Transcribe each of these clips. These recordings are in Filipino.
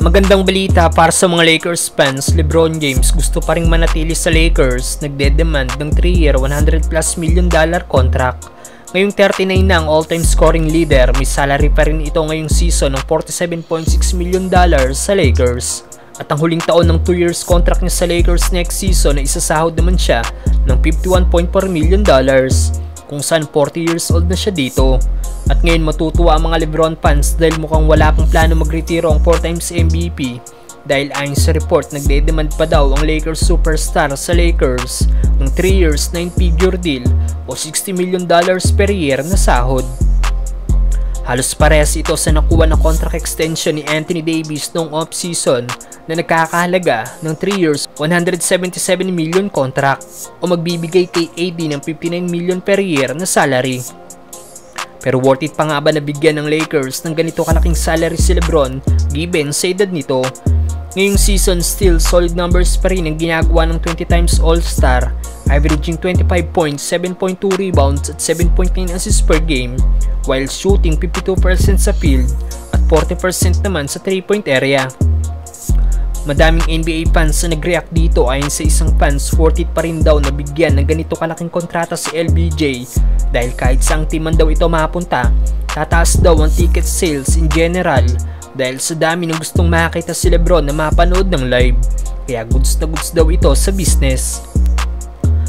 Magandang balita para sa mga Lakers fans. LeBron James gusto pa ring manatili sa Lakers, nagde-demand ng 3-year $100+ million contract. Ngayong 39 na ang all-time scoring leader, may salary pa rin ito ngayong season ng $47.6 million sa Lakers. At ang huling taon ng 2 years contract niya sa Lakers next season ay isasahod naman siya ng $51.4 million, kung saan 40 years old na siya dito. At ngayon matutuwa ang mga LeBron fans dahil mukhang wala pang plano magretiro ang 4 times MVP, dahil ayon sa report nagde-demand pa daw ang Lakers superstar sa Lakers ng 3 years 9-figure deal o $60 million per year na sahod. Halos parehas ito sa nakuha na contract extension ni Anthony Davis noong off-season na nagkakahalaga ng 3 years $177 million contract o magbibigay kay AD ng $59 million per year na salary. Pero worth it pa nga ba na bigyan ng Lakers ng ganito kalaking salary si LeBron given sa edad nito? Ngayong season still solid numbers pa rin ang ginagawa ng 20 times All-Star, averaging 25 points, 7.2 rebounds at 7.9 assists per game, while shooting 52% sa field at 40% naman sa 3-point area. Madaming NBA fans na nag-react dito. Ayon sa isang fans, worth it pa rin daw na bigyan ng ganito kalaking kontrata si LBJ dahil kahit saang team man daw ito mapunta, tataas daw ang ticket sales in general dahil sa dami ng gustong makita si LeBron na mapanood ng live. Kaya goods na goods daw ito sa business.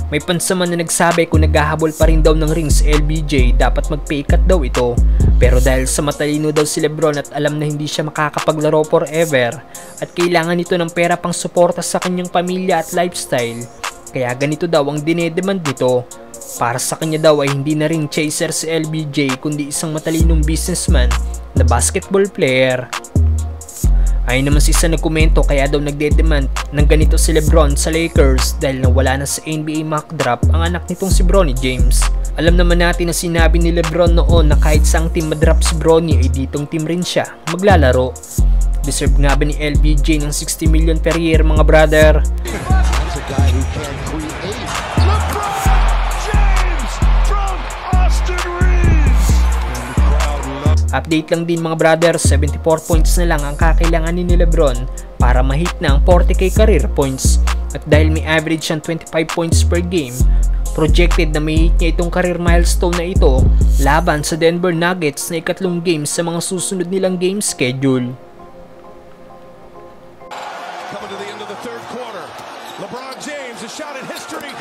May fans naman na nagsabi kung naghahabol pa rin daw ng rings LBJ, dapat mag-pay cut daw ito. Pero dahil sa matalino daw si LeBron at alam na hindi siya makakapaglaro forever at kailangan nito ng pera pang suporta sa kanyang pamilya at lifestyle, kaya ganito daw ang dinedemand nito. Para sa kanya daw ay hindi na ring chaser si LBJ kundi isang matalinong businessman na basketball player. Ayon naman si isa nagkomento, kaya daw nagde-demand ng ganito si LeBron sa Lakers dahil nawala na sa NBA mock draft ang anak nitong si Bronny James. Alam naman natin na sinabi ni LeBron noon na kahit saang team madraft si Bronny ay ditong team rin siya maglalaro. Deserve nga ba ni LBJ ng $60 million per year, mga brother? Update lang din mga brother, 74 points na lang ang kakailanganin ni LeBron para ma-hit na ang 40k career points. At dahil may average siyang 25 points per game, projected na may hit niya itong career milestone na ito laban sa Denver Nuggets na ikatlong game sa mga susunod nilang game schedule. Coming to the end of the third quarter, LeBron James, a shot in history.